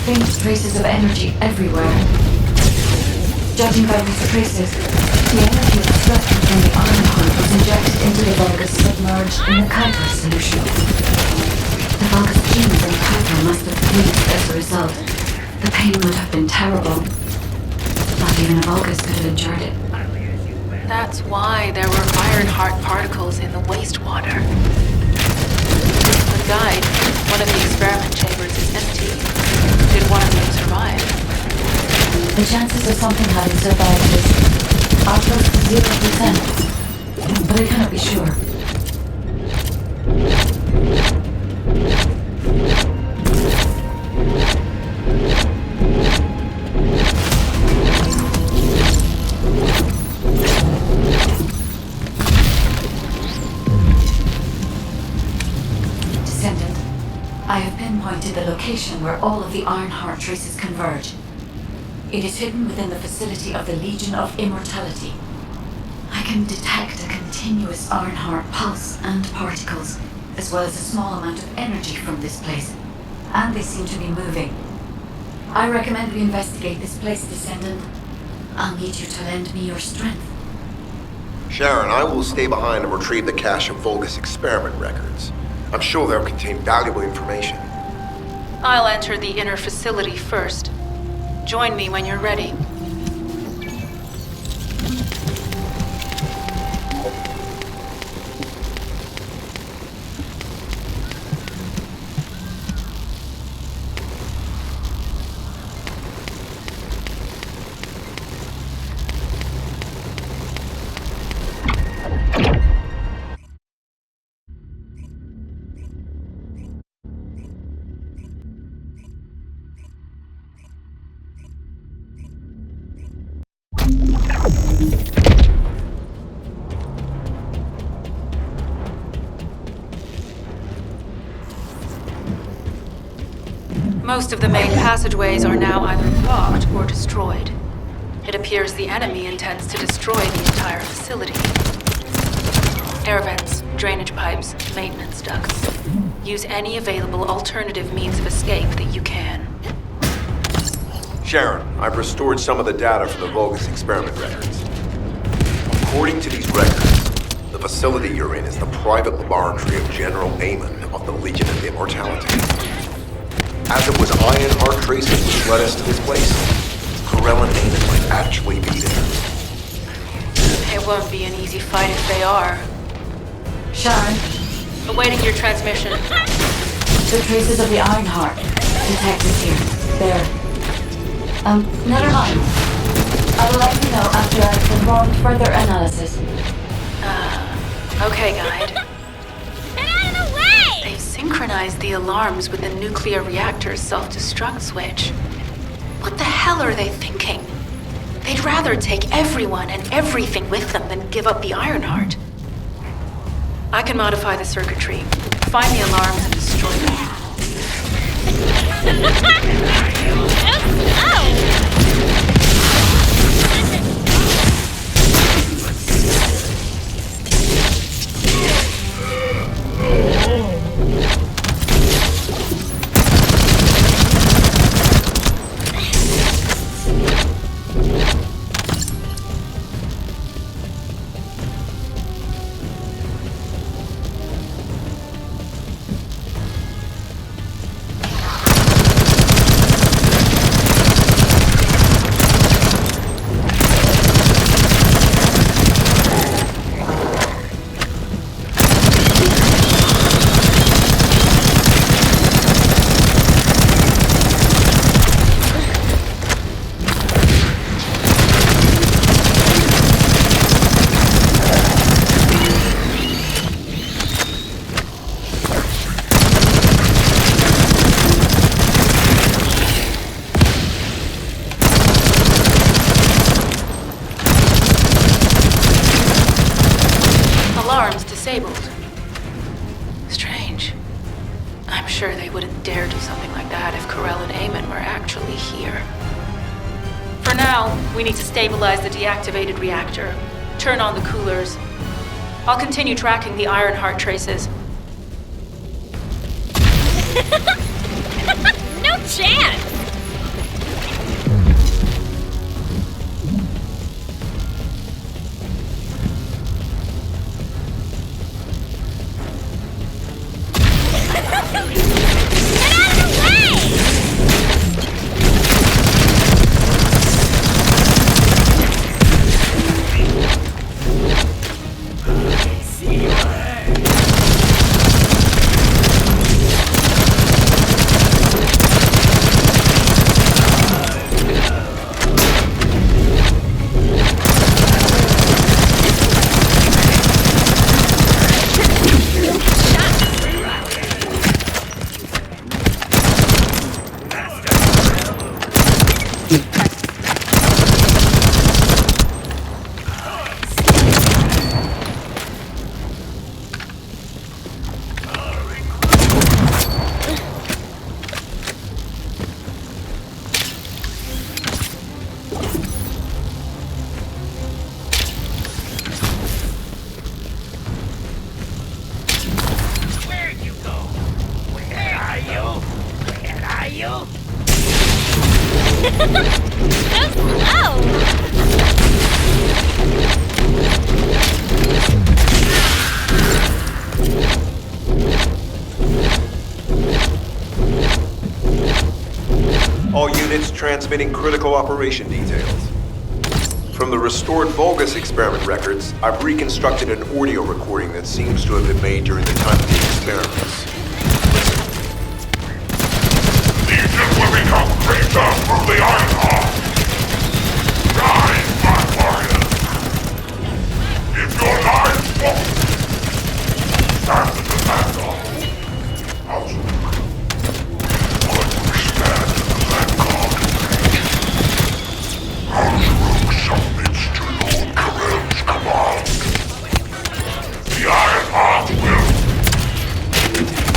faint traces of energy everywhere. Judging by these traces, the energy extracted from the Ironheart was injected into the Vulgus submerged in the Kuiper solution. The Vulgus genes and Kuiper must have fused as a result. The pain would have been terrible. Not even a Vulgus could have endured it. That's why there were Ironheart particles in the wastewater. The guide, one of the experiment chambers is empty. Did one of them survive? The chances of something having survived this are close to 0%, but I cannot be sure. Descendant, I have pinpointed the location where all of the Ironheart traces converge. It is hidden within the facility of the Legion of Immortality. I can detect a continuous Ironheart pulse and particles, as well as a small amount of energy from this place, and they seem to be moving. I recommend we investigate this place, Descendant. I'll need you to lend me your strength. Sharon, I will stay behind and retrieve the cache of Vulgus experiment records. I'm sure they'll contain valuable information. I'll enter the inner facility first. Join me when you're ready. Most of the main passageways are now either blocked or destroyed. It appears the enemy intends to destroy the entire facility. Air vents, drainage pipes, maintenance ducts. Use any available alternative means of escape that you can. Sharon, I've restored some of the data from the Vulgus experiment records. According to these records, the facility you're in is the private laboratory of General Amon of the Legion of Immortality. As it was Ironheart traces which led us to this place, Corell and Amon might actually be there. It won't be an easy fight if they are. Sharon, Awaiting your transmission. the traces of the Ironheart detected here. There. Never mind. I will let you know after I've performed further analysis. Okay, Guide. Get out of the way! They've synchronized the alarms with the nuclear reactor's self-destruct switch. What the hell are they thinking? They'd rather take everyone and everything with them than give up the Ironheart. I can modify the circuitry, find the alarms and destroy them. Disabled. Strange. I'm sure they wouldn't dare do something like that if Corell and Amon were actually here. For now, we need to stabilize the deactivated reactor, turn on the coolers. I'll continue tracking the Ironheart traces. No chance! All units transmitting critical operation details. From the restored Vulgus experiment records, I've reconstructed an audio recording that seems to have been made during the time of the experiments. Legion will become greater through the Iron Heart. Rise, my warriors. If your lives won't stand the demand of House will stand the vanguard. House submits to Lord Karel's command. The Iron Heart will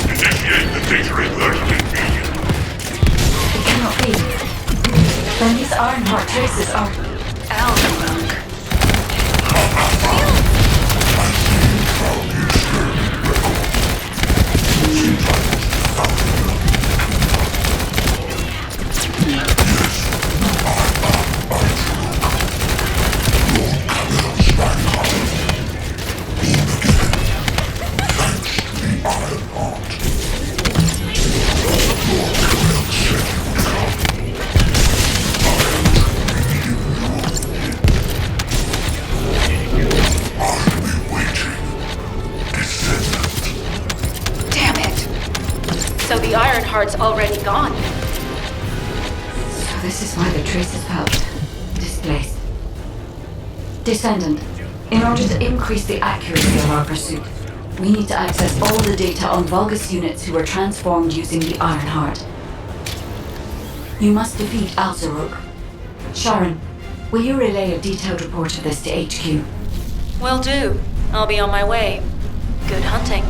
initiate the data inversion immediately. It cannot be. Then these Ironheart traces are... Alphabunk. Damn it. So the Ironheart's already gone. So this is why the traces felt displaced. Descendant, in order to increase the accuracy of our pursuit, we need to access all the data on Vulgus units who were transformed using the Ironheart. You must defeat Alzaruk. Sharon, will you relay a detailed report of this to HQ? Will do. I'll be on my way. Good hunting.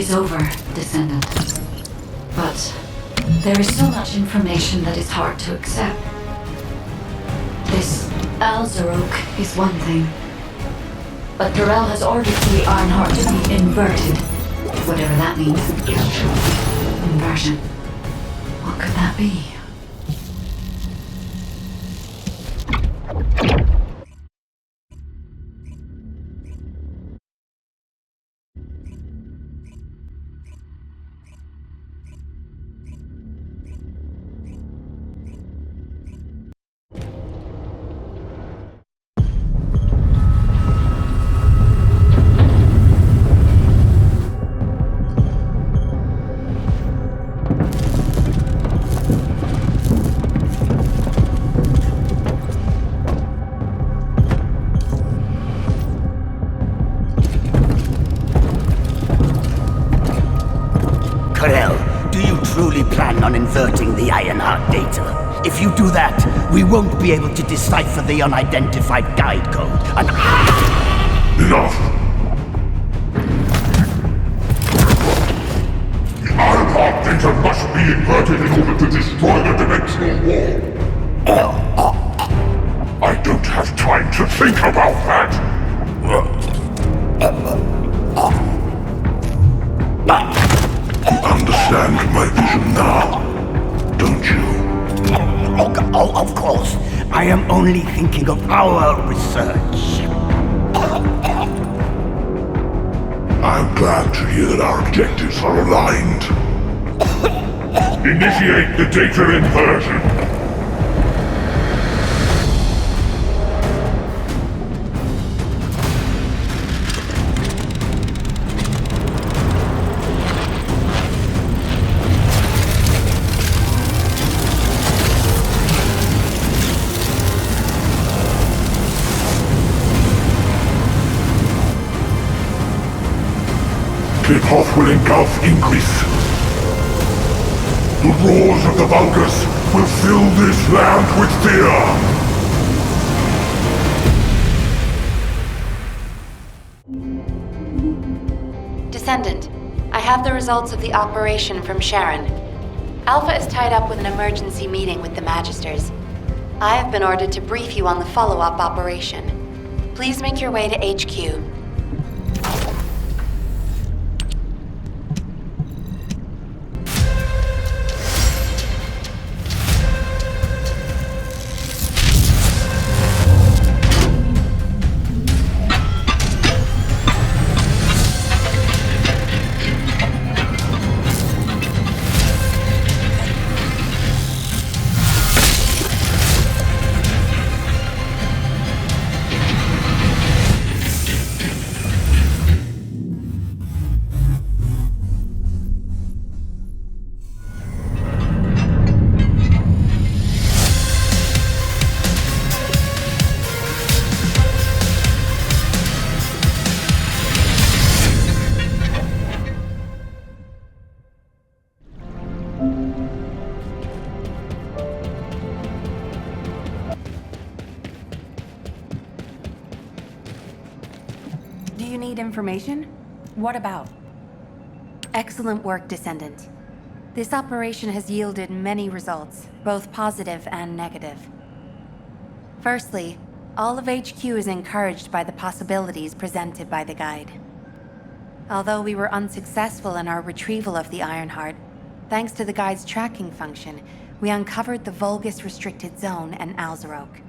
is over, Descendant. But there is so much information that is hard to accept. This Alzarok is one thing, but Durrell has ordered the Ironheart to be inverted, whatever that means. Inversion. What could that be? On inverting the Ironheart data. If you do that, we won't be able to decipher the unidentified guide code. And Enough! The Ironheart data must be inverted in order to destroy the dimensional wall. I don't have time to think about that! You understand my vision now, don't you? Oh, of course. I am only thinking of our research. I'm glad to hear that our objectives are aligned. Initiate the data inversion. The path will engulf Ingress. The roars of the Vulgus will fill this land with fear! Descendant, I have the results of the operation from Sharon. Alpha is tied up with an emergency meeting with the Magisters. I have been ordered to brief you on the follow-up operation. Please make your way to HQ. Information? What about? Excellent work, Descendant. This operation has yielded many results, both positive and negative. Firstly, all of HQ is encouraged by the possibilities presented by the guide. Although we were unsuccessful in our retrieval of the Ironheart, thanks to the guide's tracking function, we uncovered the Vulgus restricted zone and Alzarok.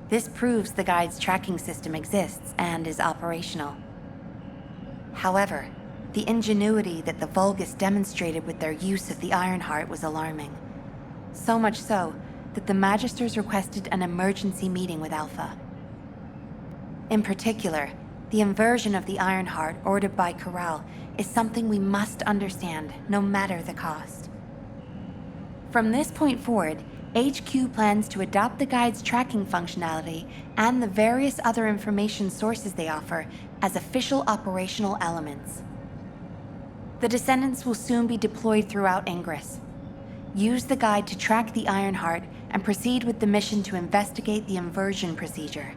This proves the guide's tracking system exists and is operational. However, the ingenuity that the Vulgus demonstrated with their use of the Ironheart was alarming. So much so that the Magisters requested an emergency meeting with Alpha. In particular, the inversion of the Ironheart ordered by Corral is something we must understand, no matter the cost. From this point forward, HQ plans to adopt the guide's tracking functionality and the various other information sources they offer as official operational elements. The Descendants will soon be deployed throughout Ingress. Use the guide to track the Ironheart and proceed with the mission to investigate the inversion procedure.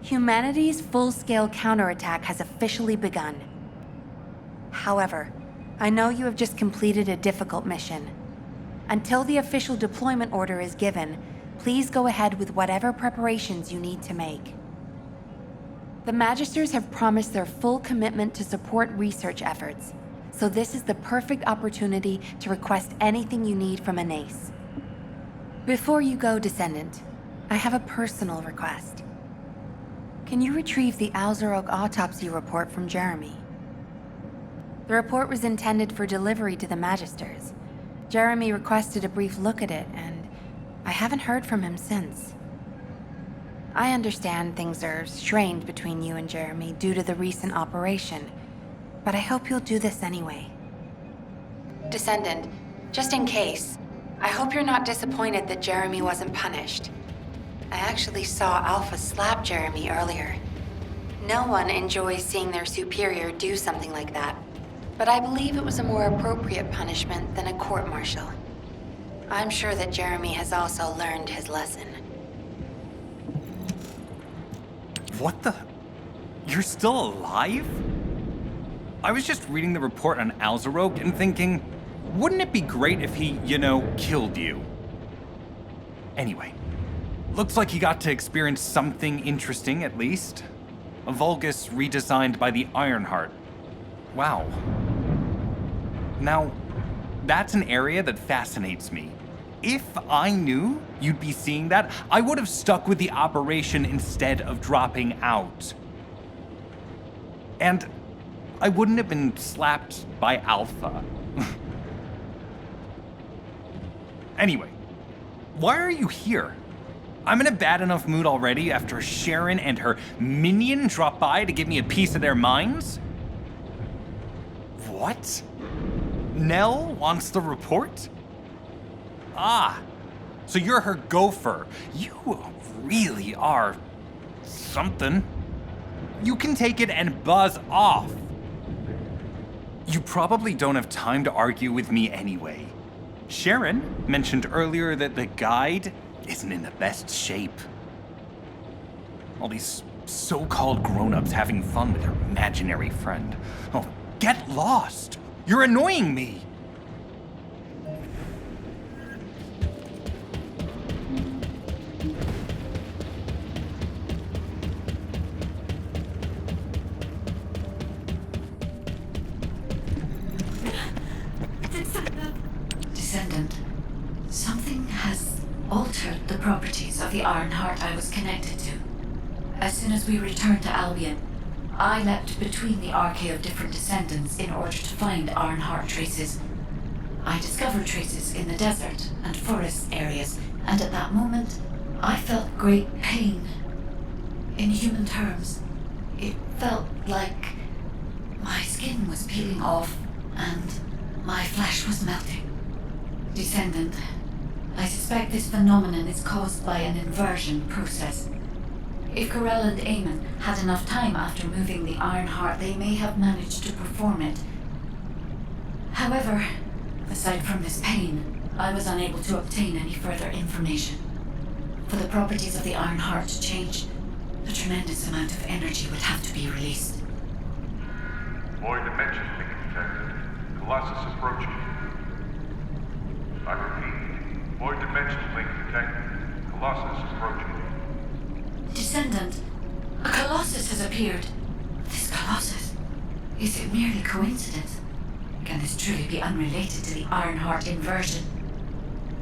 Humanity's full-scale counterattack has officially begun. However, I know you have just completed a difficult mission. Until the official deployment order is given, please go ahead with whatever preparations you need to make. The Magisters have promised their full commitment to support research efforts, so this is the perfect opportunity to request anything you need from an ace. Before you go, Descendant, I have a personal request. Can you retrieve the Alzarok autopsy report from Jeremy? The report was intended for delivery to the Magisters. Jeremy requested a brief look at it, and I haven't heard from him since. I understand things are strained between you and Jeremy due to the recent operation, but I hope you'll do this anyway. Descendant, just in case, I hope you're not disappointed that Jeremy wasn't punished. I actually saw Alpha slap Jeremy earlier. No one enjoys seeing their superior do something like that, but I believe it was a more appropriate punishment than a court-martial. I'm sure that Jeremy has also learned his lesson. What the? You're still alive? I was just reading the report on Alzarok and thinking, wouldn't it be great if he, killed you? Anyway, looks like you got to experience something interesting at least. A Vulgus redesigned by the Ironheart. Wow. Now, that's an area that fascinates me. If I knew you'd be seeing that, I would have stuck with the operation instead of dropping out. And I wouldn't have been slapped by Alpha. Anyway, why are you here? I'm in a bad enough mood already after Sharon and her minion drop by to give me a piece of their minds? What? Nell wants the report? Ah, so you're her gopher. You really are something. You can take it and buzz off. You probably don't have time to argue with me anyway. Sharon mentioned earlier that the guide isn't in the best shape. All these so-called grown-ups having fun with their imaginary friend. Oh, get lost! You're annoying me! Descendant, something has altered the properties of the Ironheart I was connected to. As soon as we returned to Albion, I leapt between the arcade of different descendants in order to find Ironheart traces. I discovered traces in the desert and forest areas, and at that moment, I felt great pain. In human terms, it felt like my skin was peeling off and my flesh was melting. Descendant, I suspect this phenomenon is caused by an inversion process. If Corell and Eamon had enough time after moving the Ironheart, they may have managed to perform it. However, aside from this pain, I was unable to obtain any further information. For the properties of the Ironheart to change, a tremendous amount of energy would have to be released. Void dimension link detected. Colossus approaching. I repeat, void dimension link detected. Colossus approaching. Descendant, a Colossus has appeared. This Colossus, is it merely coincidence? Can this truly be unrelated to the Ironheart inversion?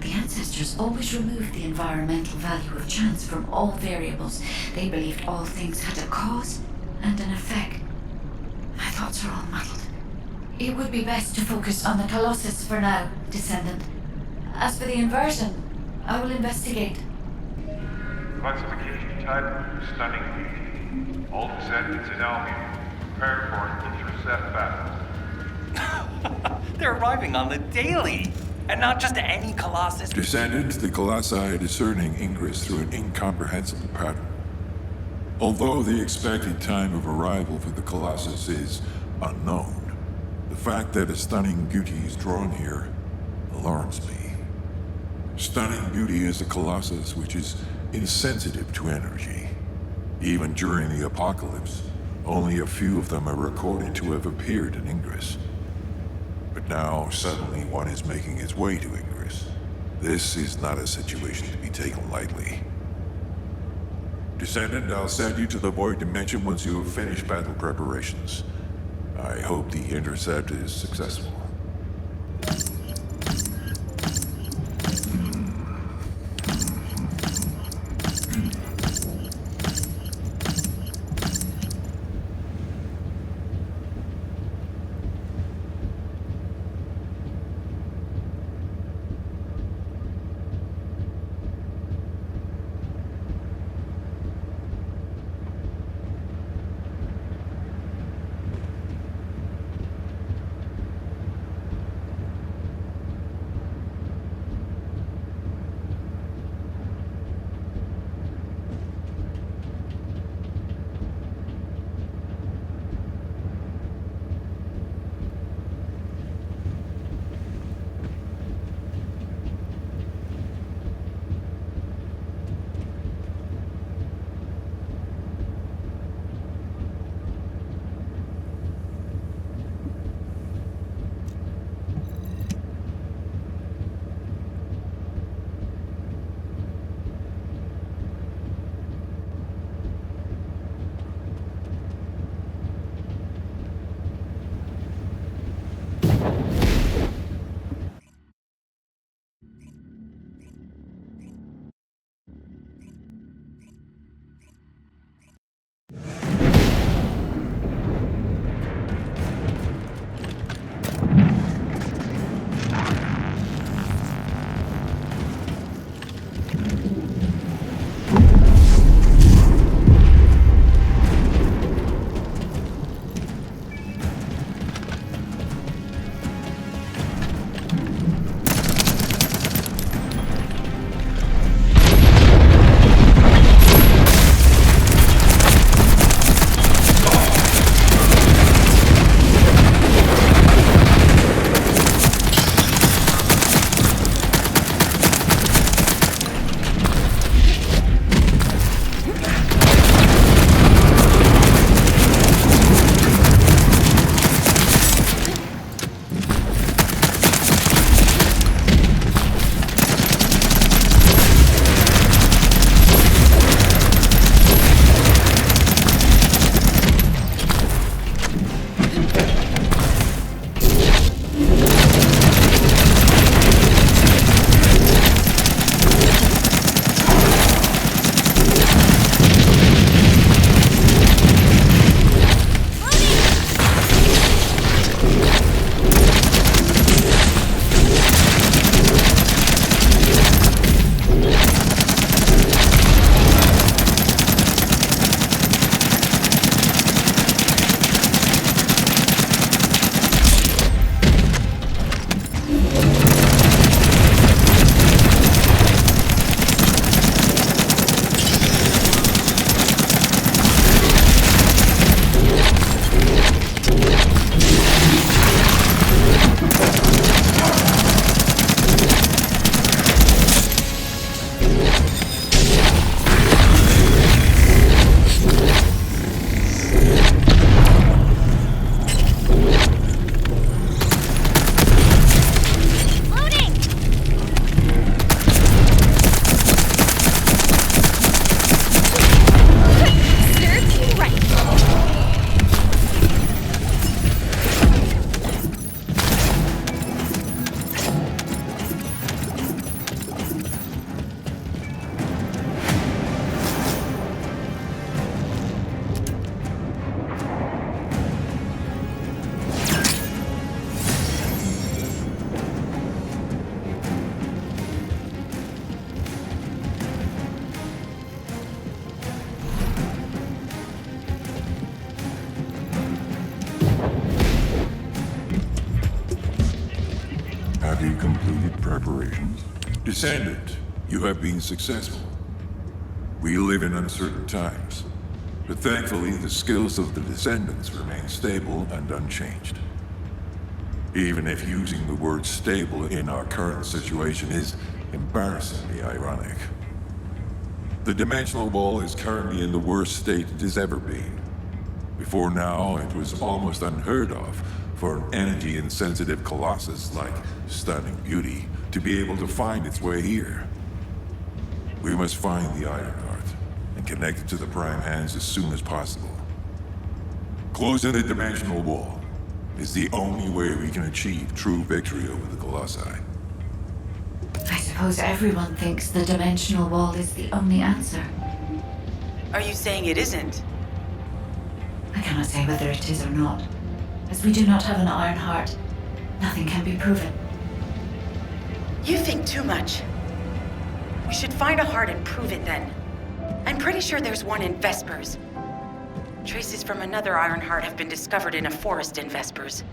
The ancestors always removed the environmental value of chance from all variables. They believed all things had a cause and an effect. My thoughts are all muddled. It would be best to focus on the Colossus for now, Descendant. As for the inversion, I will investigate. Classification type, stunning beauty. All descendants in Albion, prepare for an intercept battle. They're arriving on the daily, and not just any Colossus. Descendants, the Colossi are discerning ingress through an incomprehensible pattern. Although the expected time of arrival for the Colossus is unknown, the fact that a stunning beauty is drawn here alarms me. Stunning beauty is a Colossus which is insensitive to energy. Even during the apocalypse, Only a few of them are recorded to have appeared in Ingress. But now, suddenly, one is making its way to Ingress. This is not a situation to be taken lightly. Descendant, I'll send you to the Void Dimension once you have finished battle preparations. I hope the intercept is successful. Have you completed preparations? Descendant, you have been successful. We live in uncertain times, but thankfully the skills of the Descendants remain stable and unchanged. Even if using the word stable in our current situation is embarrassingly ironic. The dimensional wall is currently in the worst state it has ever been. Before now, it was almost unheard of for an energy-insensitive colossus like Stunning Beauty to be able to find its way here. We must find the Ironheart and connect it to the Prime Hands as soon as possible. Closing the dimensional wall is the only way we can achieve true victory over the Colossi. I suppose everyone thinks the dimensional wall is the only answer. Are you saying it isn't? I cannot say whether it is or not. As we do not have an Ironheart, nothing can be proven. You think too much. We should find a heart and prove it then. I'm pretty sure there's one in Vespers. Traces from another Ironheart have been discovered in a forest in Vespers.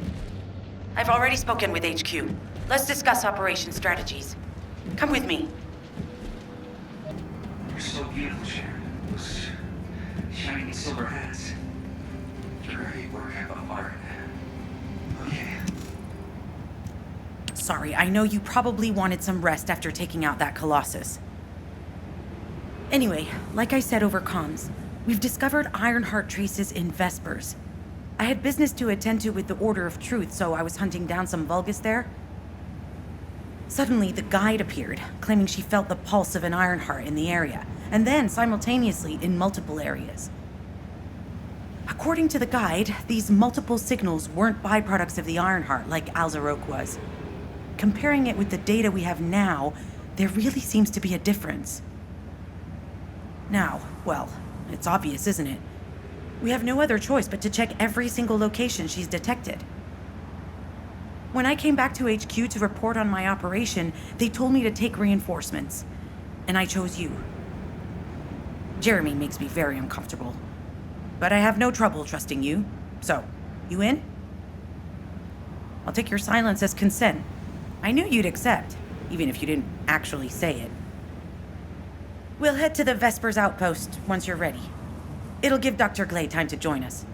I've already spoken with HQ. Let's discuss operation strategies. Come with me. You're so beautiful, Sharon. Those shiny silver hats. Very work of art. Okay. Sorry, I know you probably wanted some rest after taking out that Colossus. Anyway, like I said over comms, we've discovered Ironheart traces in Vespers. I had business to attend to with the Order of Truth, so I was hunting down some Vulgus there. Suddenly, the guide appeared, claiming she felt the pulse of an Ironheart in the area, and then simultaneously in multiple areas. According to the guide, these multiple signals weren't byproducts of the Ironheart like Alzarok was. Comparing it with the data we have now, there really seems to be a difference. Now, well, it's obvious, isn't it? We have no other choice but to check every single location she's detected. When I came back to HQ to report on my operation, they told me to take reinforcements, and I chose you. Jeremy makes me very uncomfortable, but I have no trouble trusting you. So, you in? I'll take your silence as consent. I knew you'd accept, even if you didn't actually say it. We'll head to the Vespers outpost once you're ready. It'll give Dr. Glade time to join us.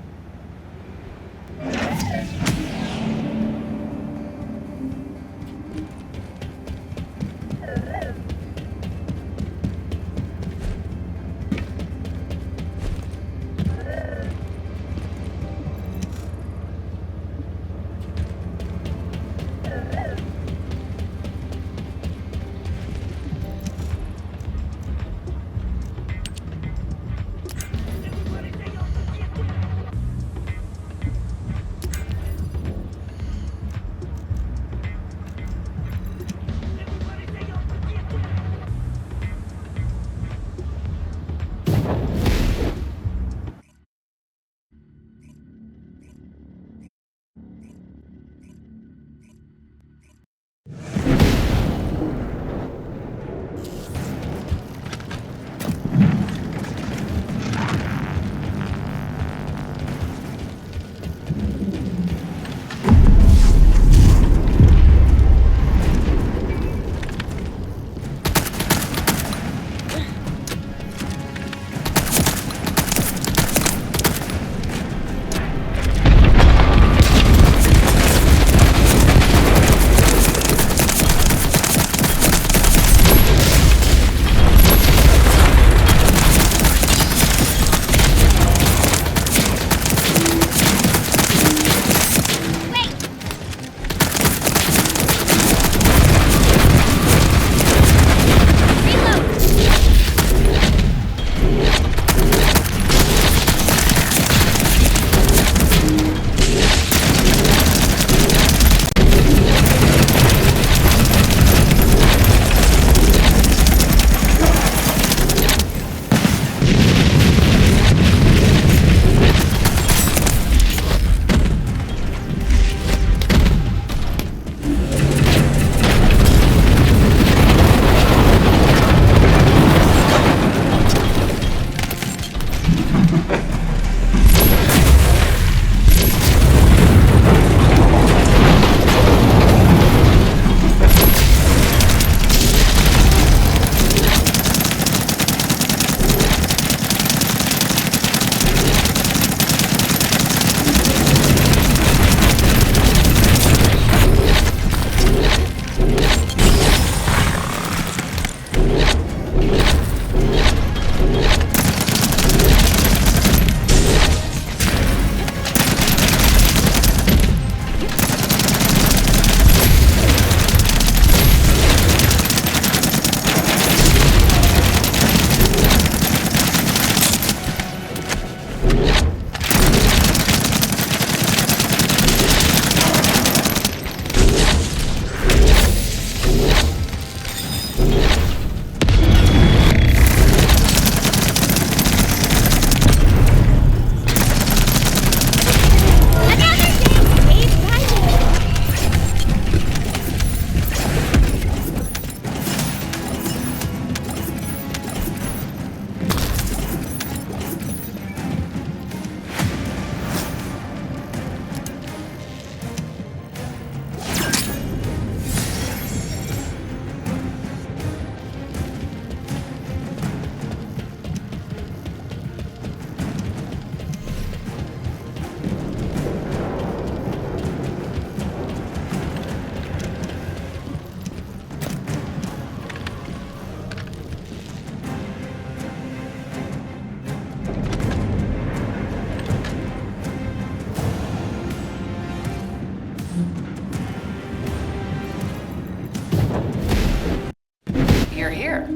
you're here.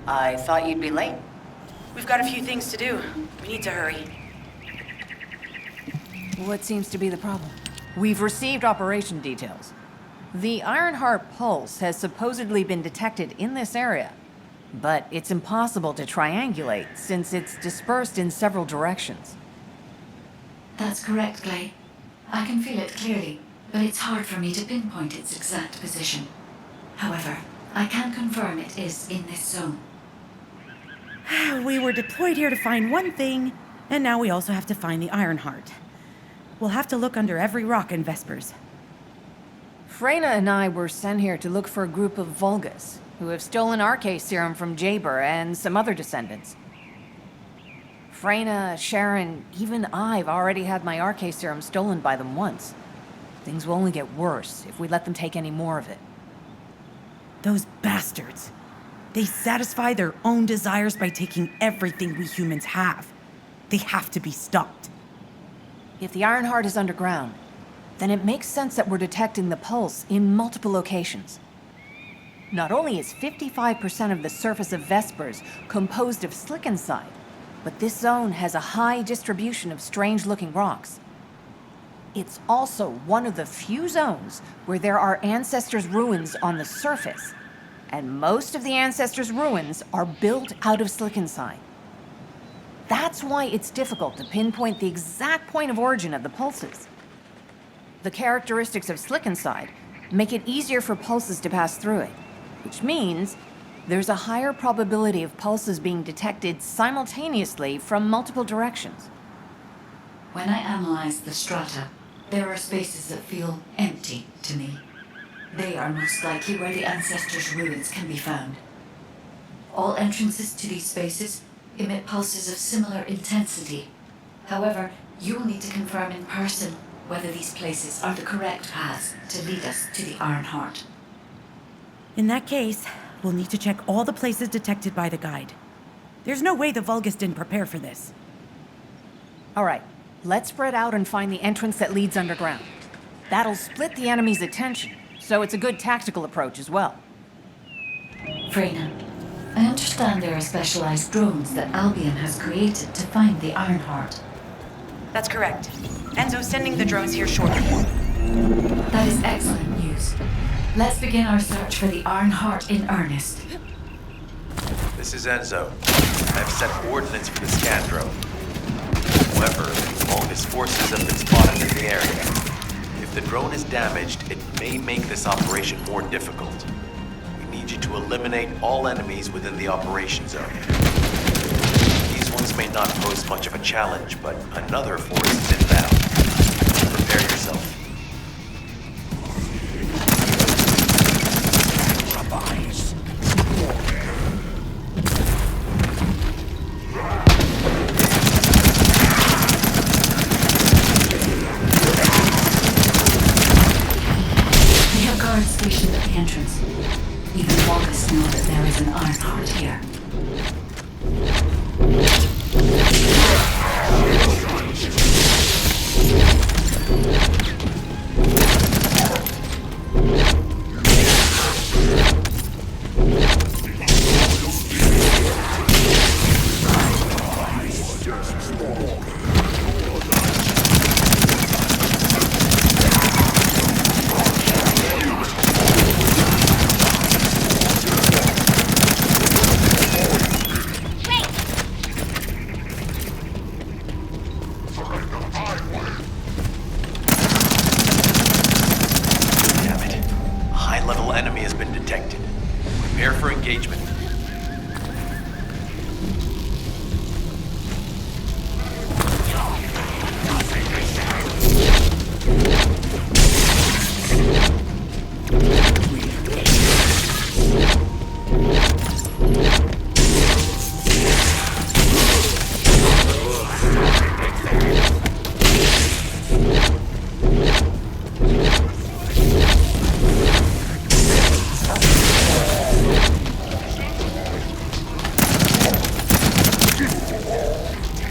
I thought you'd be late. We've got a few things to do. We need to hurry. What seems to be the problem? We've received operation details. The Ironheart pulse has supposedly been detected in this area, but it's impossible to triangulate since it's dispersed in several directions. That's correct, Clay. I can feel it clearly, but it's hard for me to pinpoint its exact position. However, I can confirm it is in this zone. We were deployed here to find one thing, and now we also have to find the Ironheart. We'll have to look under every rock in Vespers. Freyna and I were sent here to look for a group of Vulgus, who have stolen RK serum from Jaber and some other descendants. Freyna, Sharon, even I've already had my RK serum stolen by them once. Things will only get worse if we let them take any more of it. Those bastards. They satisfy their own desires by taking everything we humans have. They have to be stopped. If the Ironheart is underground, then it makes sense that we're detecting the pulse in multiple locations. Not only is 55% of the surface of Vespers composed of slickenside, but this zone has a high distribution of strange-looking rocks. It's also one of the few zones where there are Ancestors' ruins on the surface, and most of the Ancestors' ruins are built out of slickenside. That's why it's difficult to pinpoint the exact point of origin of the pulses. The characteristics of slickenside make it easier for pulses to pass through it, which means there's a higher probability of pulses being detected simultaneously from multiple directions. When I analyze the strata, there are spaces that feel empty to me. They are most likely where the Ancestors' ruins can be found. All entrances to these spaces emit pulses of similar intensity. However, you will need to confirm in person whether these places are the correct paths to lead us to the Ironheart. In that case, we'll need to check all the places detected by the guide. There's no way the Vulgus didn't prepare for this. All right, let's spread out and find the entrance that leads underground. That'll split the enemy's attention, so it's a good tactical approach as well. Freyna, I understand there are specialized drones that Albion has created to find the Ironheart. That's correct. Enzo's sending the drones here shortly. That is excellent news. Let's begin our search for the Ironheart in earnest. This is Enzo. I've set coordinates for the scan drone. However, Vulgus forces have been spotted in the area. If the drone is damaged, it may make this operation more difficult. We need you to eliminate all enemies within the operation zone. These ones may not pose much of a challenge, but another force is inbound. Prepare yourself. Stationed at the entrance. Even Vulgus know that there is an Ironheart here.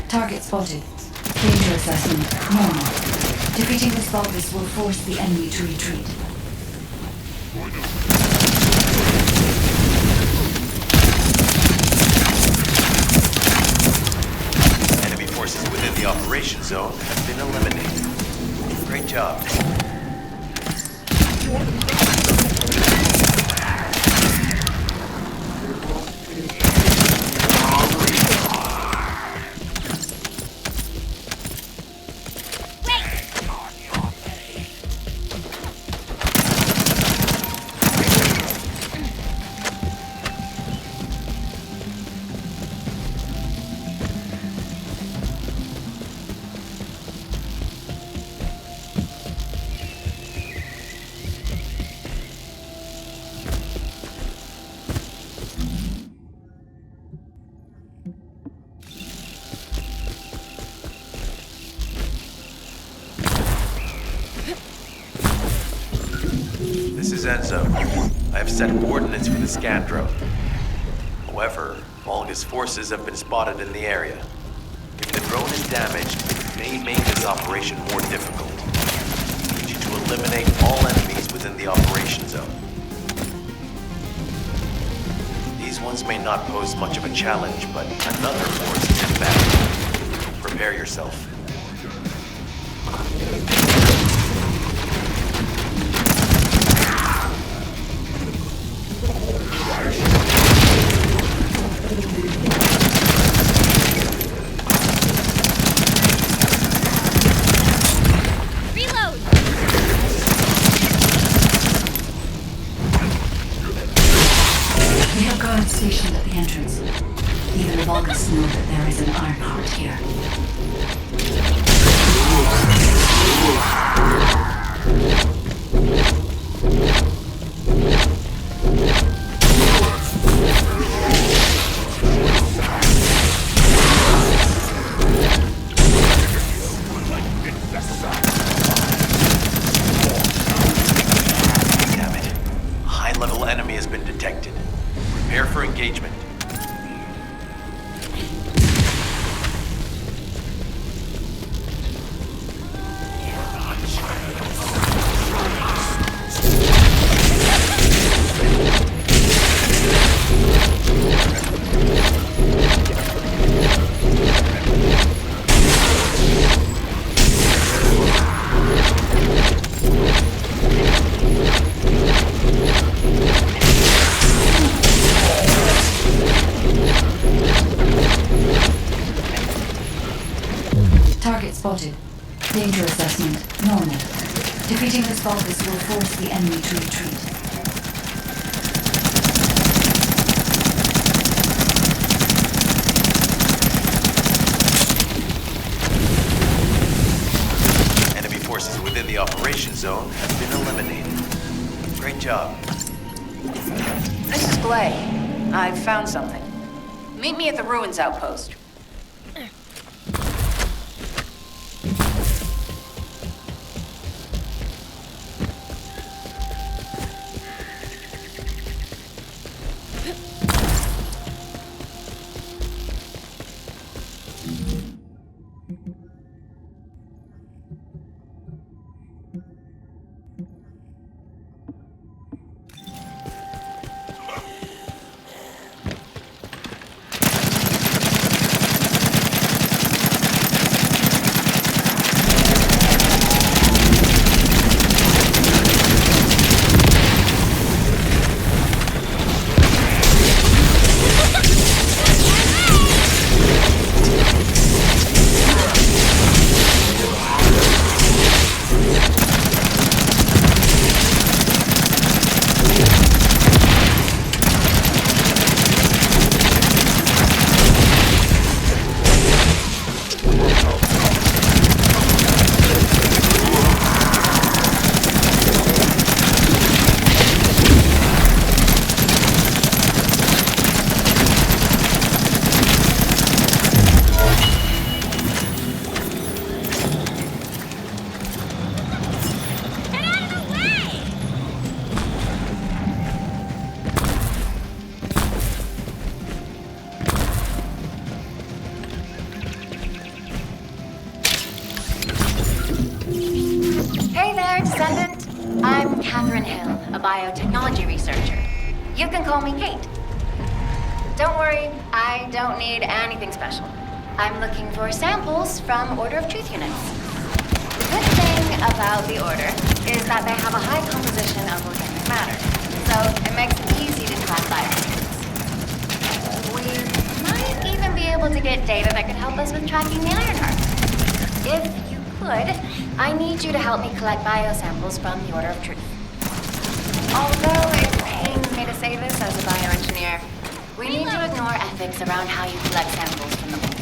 Target spotted. Danger assessment normal. Defeating this Vulgus will force the enemy to retreat. zone has been eliminated. Great job. This is Enzo. I have set coordinates for the scan drone. However, Volga's forces have been spotted in the area. If the drone is damaged, it may make this operation more difficult. I need you to eliminate all enemies within the operation zone. These ones may not pose much of a challenge, but another force is inbound. Prepare yourself. Stationed at the entrance. Even the Vulgus know that there is an Ironheart here. Damn it. A high-level enemy has been detected. Prepare for engagement. Target spotted. Danger assessment normal. Defeating this Vulgus will force the enemy to retreat. Enemy forces within the operation zone have been eliminated. Great job. This is Blay. I've found something. Meet me at the ruins outpost. Descendant. I'm Catherine Hill, a biotechnology researcher. You can call me Kate. Don't worry, I don't need anything special. I'm looking for samples from Order of Truth units. The good thing about the Order is that they have a high composition of organic matter, so it makes it easy to track biosigns. We might even be able to get data that could help us with tracking the Ironheart. If you could, I need you to help me collect biosamples from the Order of Truth. Although it pains me to say this as a bioengineer, we need to ignore ethics around how you collect samples from the bodies.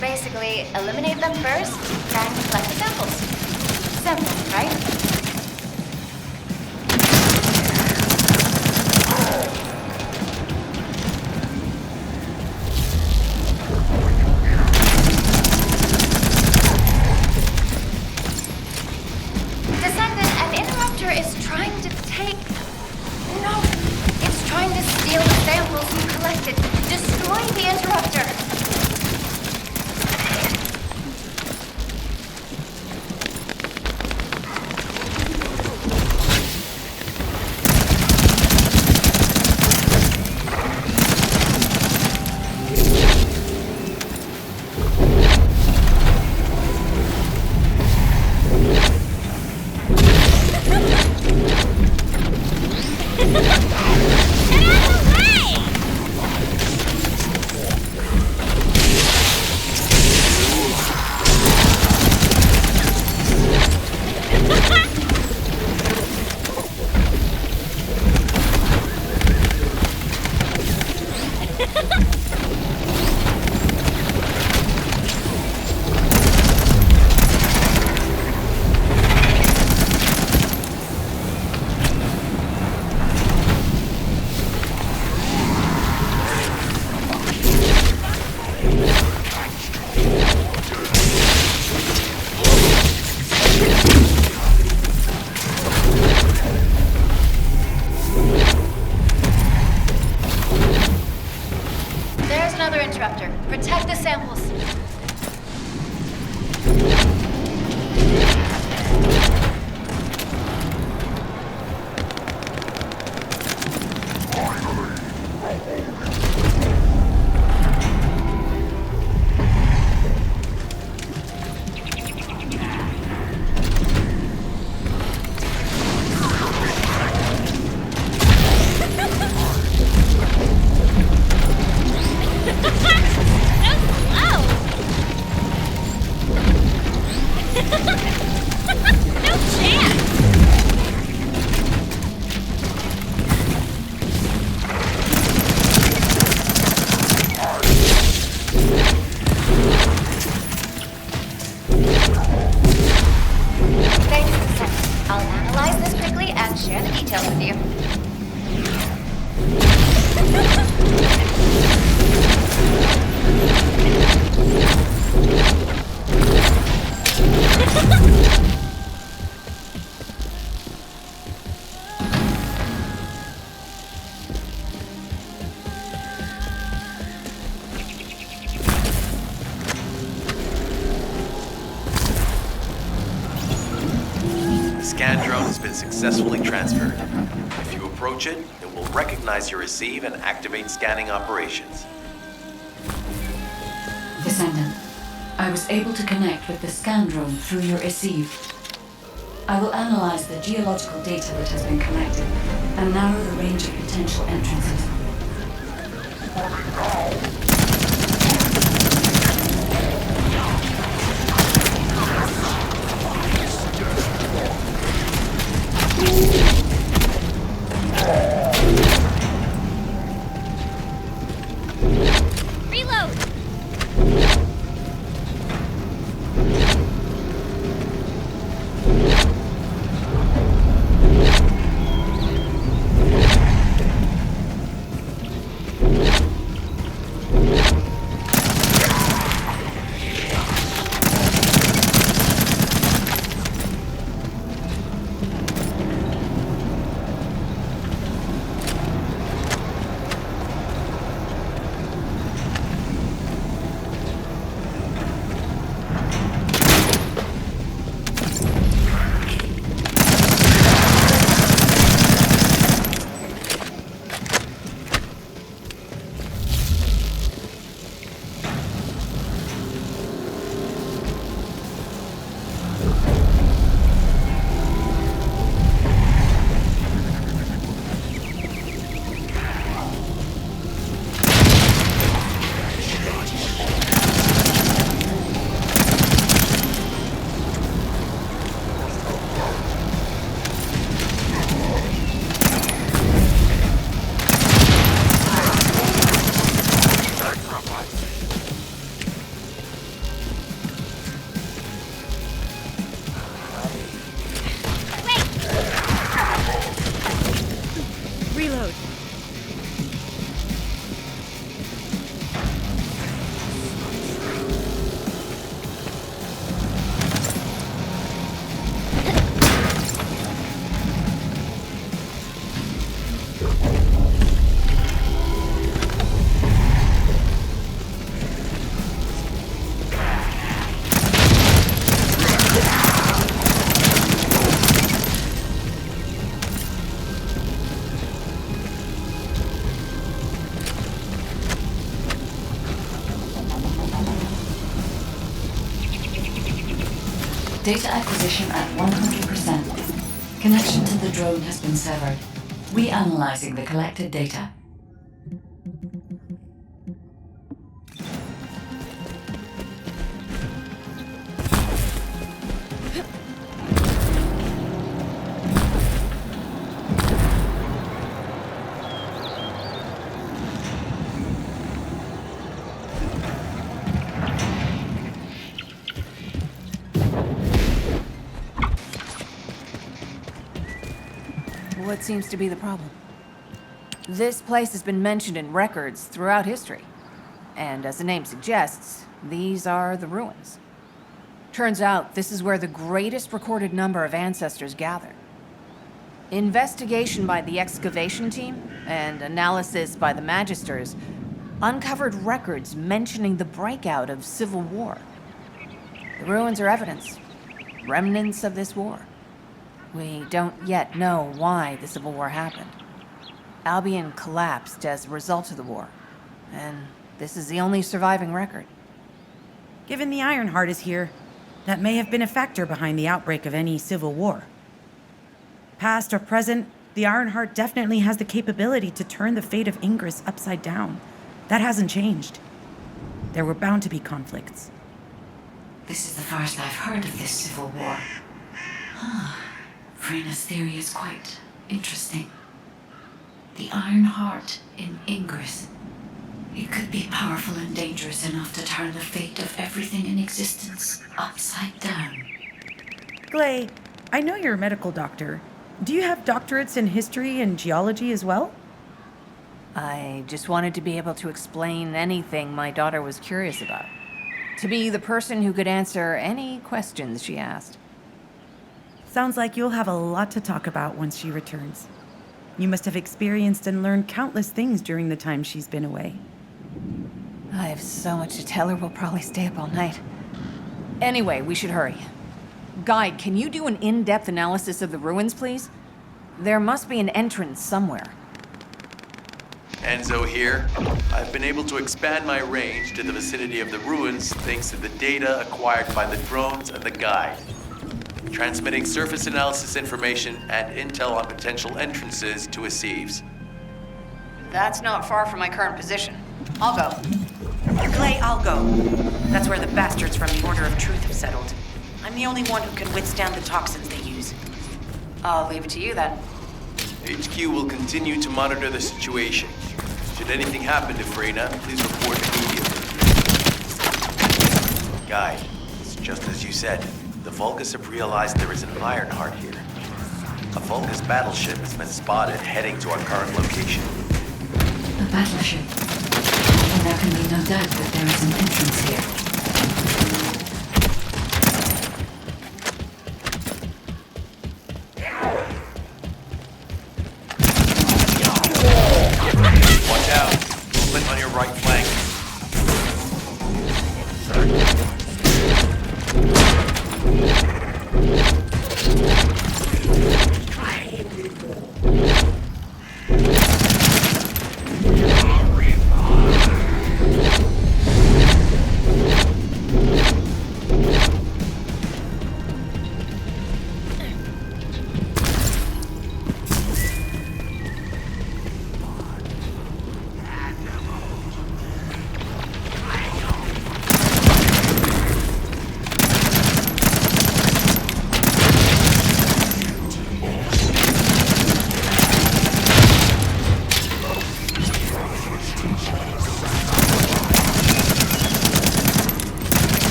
Basically, eliminate them first, then collect the samples. Simple, right? Descendant, an interrupter is trying to take... No! It's trying to steal the samples you collected. Destroy the interrupter! Protect the samples. Scan drone has been successfully transferred. If you approach it, it will recognize your receive and activate scanning operations. Descendant, I was able to connect with the scan drone through your receive. I will analyze the geological data that has been collected and narrow the range of potential entrances. Data acquisition at 100%. Connection to the drone has been severed. Reanalyzing the collected data. What seems to be the problem? This place has been mentioned in records throughout history. And as the name suggests, these are the ruins. Turns out this is where the greatest recorded number of ancestors gather. Investigation by the excavation team and analysis by the magisters uncovered records mentioning the breakout of civil war. The ruins are evidence, remnants of this war. We don't yet know why the Civil War happened. Albion collapsed as a result of the war, and this is the only surviving record. Given the Ironheart is here, that may have been a factor behind the outbreak of any civil war. Past or present, the Ironheart definitely has the capability to turn the fate of Ingress upside down. That hasn't changed. There were bound to be conflicts. This is the first I've heard of this civil war. Frena's theory is quite interesting. The Ironheart in Ingress. It could be powerful and dangerous enough to turn the fate of everything in existence upside down. Glay, I know you're a medical doctor. Do you have doctorates in history and geology as well? I just wanted to be able to explain anything my daughter was curious about. To be the person who could answer any questions she asked. Sounds like you'll have a lot to talk about once she returns. You must have experienced and learned countless things during the time she's been away. I have so much to tell her, we'll probably stay up all night. Anyway, we should hurry. Guide, can you do an in-depth analysis of the ruins, please? There must be an entrance somewhere. Enzo here. I've been able to expand my range to the vicinity of the ruins thanks to the data acquired by the drones and the guide. Transmitting surface analysis information and intel on potential entrances to Aceves. That's not far from my current position. I'll go. Glay, I'll go. That's where the bastards from the Order of Truth have settled. I'm the only one who can withstand the toxins they use. I'll leave it to you then. HQ will continue to monitor the situation. Should anything happen to Freyna, please report immediately. Guide, it's just as you said. The Vulgus have realized there is an Ironheart here. A Vulgus battleship has been spotted heading to our current location. A battleship? And there can be no doubt that there is an entrance here. Watch out! Movement on your right flank.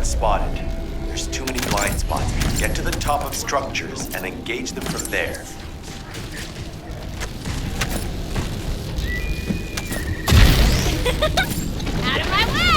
Spotted. There's too many blind spots. Get to the top of structures and engage them from there. Out of my way!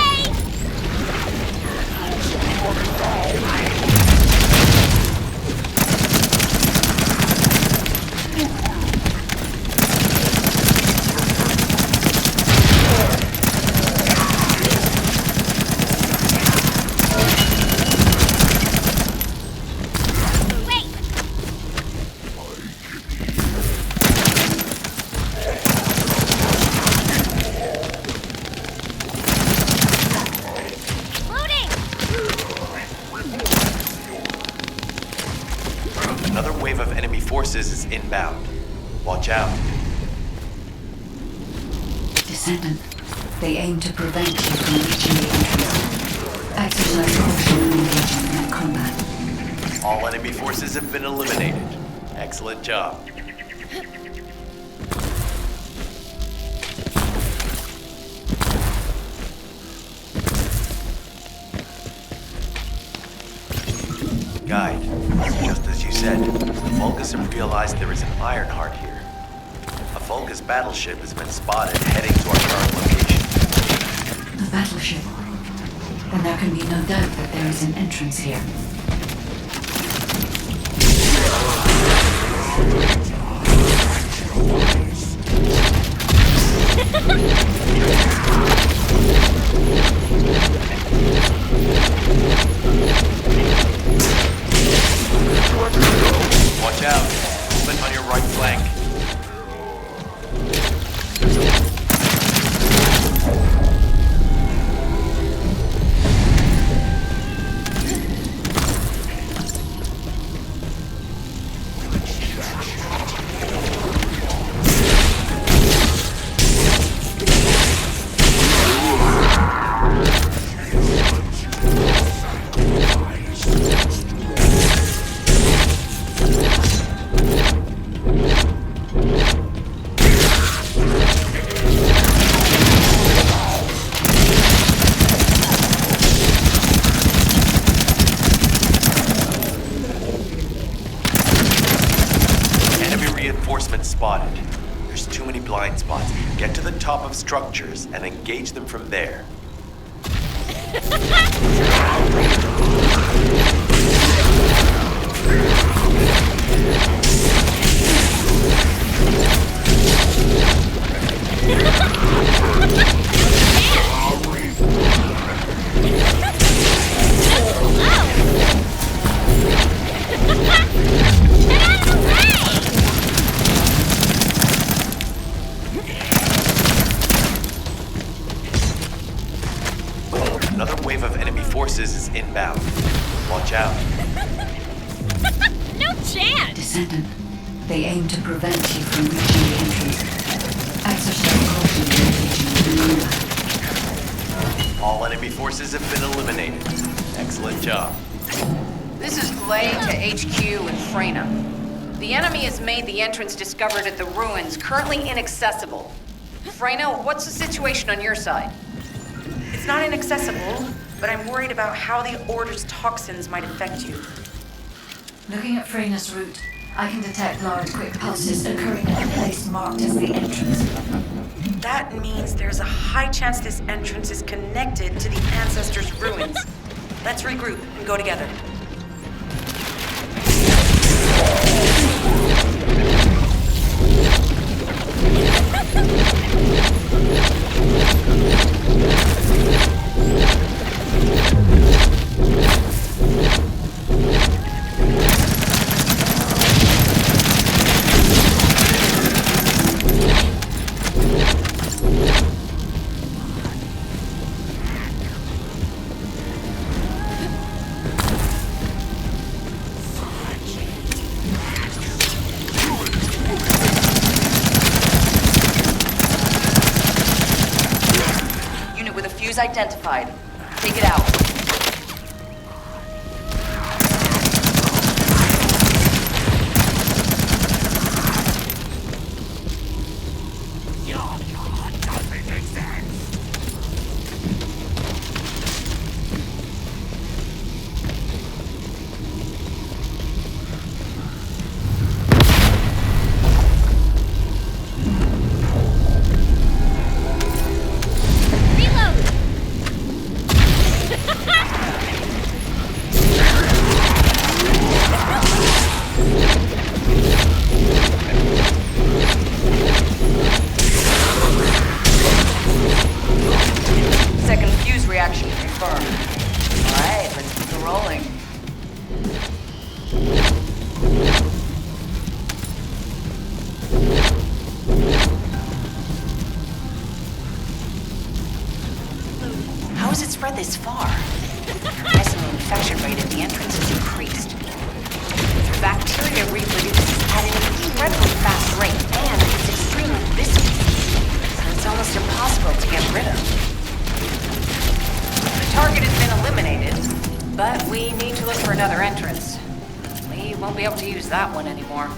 wave of enemy forces is inbound. Watch out. Descendant, they aim to prevent you from reaching the entrance. Exercise caution when engaging in combat. All enemy forces have been eliminated. Excellent job. Guide, just as you said, the Vulgus have realized there is an Ironheart here. A Vulgus battleship has been spotted heading to our current location. A battleship? Then there can be no doubt that there is an entrance here. Watch out. Movement on your right flank. Spotted. There's too many blind spots. Get to the top of structures and engage them from there. Another wave of enemy forces is inbound. Watch out. No chance! Descendant, they aim to prevent you from reaching the entrance. Exercise caution when engaging in combat. All enemy forces have been eliminated. Excellent job. This is Glade to HQ in Freyna. The enemy has made the entrance discovered at the ruins currently inaccessible. Freyna, what's the situation on your side? It's not inaccessible, but I'm worried about how the Order's toxins might affect you. Looking at Freyna's route, I can detect large quick pulses occurring at the place marked as the entrance. That means there's a high chance this entrance is connected to the Ancestors' ruins. Let's regroup and go together. Identified. Take it out. This far. I guess the infection rate at the entrance has increased. Bacteria reproduce other entrance. We won't be able to use that one anymore.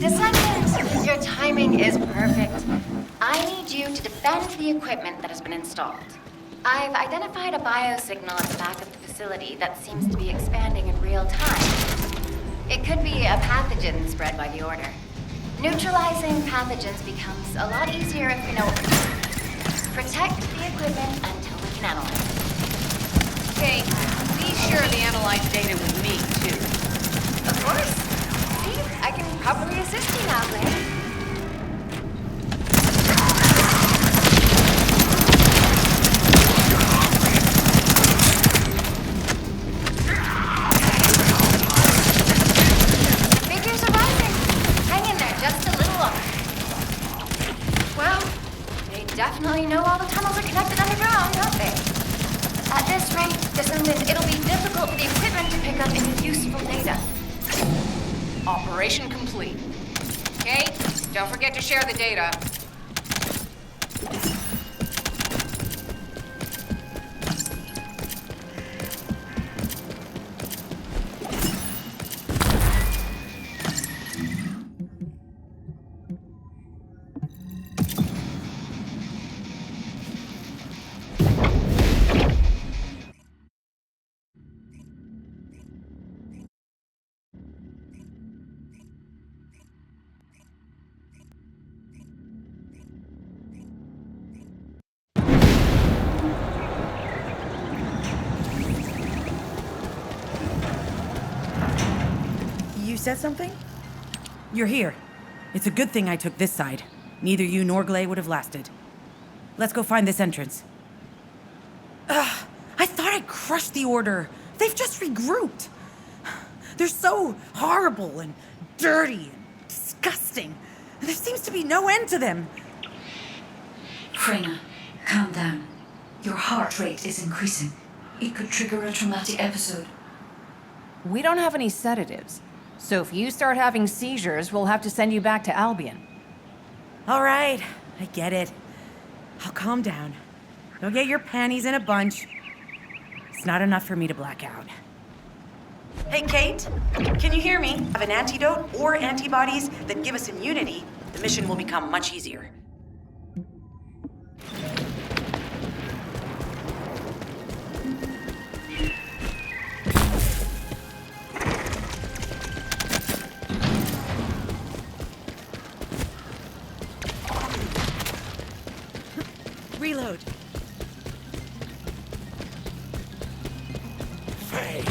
Descendant, your timing is perfect. I need you to defend the equipment that has been installed. I've identified a biosignal at the back of the facility that seems to be expanding in real time. It could be a pathogen spread by the Order. Neutralizing pathogens becomes a lot easier if we know what we're doing. Protect the equipment until we can analyze it. Okay, please share the analyzed data with me, too. Of course. See, I can probably assist you now, Blaine. Figures are rising. Hang in there just a little longer. Well, they definitely know all the tunnels are connected underground, don't they? At this rate, Descendant, it'll be difficult for the equipment to pick up any useful data. Operation complete. Okay, don't forget to share the data. You said something? You're here. It's a good thing I took this side. Neither you nor Glay would have lasted. Let's go find this entrance. Ugh, I thought I crushed the Order. They've just regrouped. They're so horrible and dirty and disgusting. There seems to be no end to them. Freyna, calm down. Your heart rate is increasing. It could trigger a traumatic episode. We don't have any sedatives. So if you start having seizures, we'll have to send you back to Albion. All right, I get it. I'll calm down. Go get your panties in a bunch. It's not enough for me to black out. Hey, Kate, can you hear me? Have an antidote or antibodies that give us immunity, the mission will become much easier. Reload. Faye.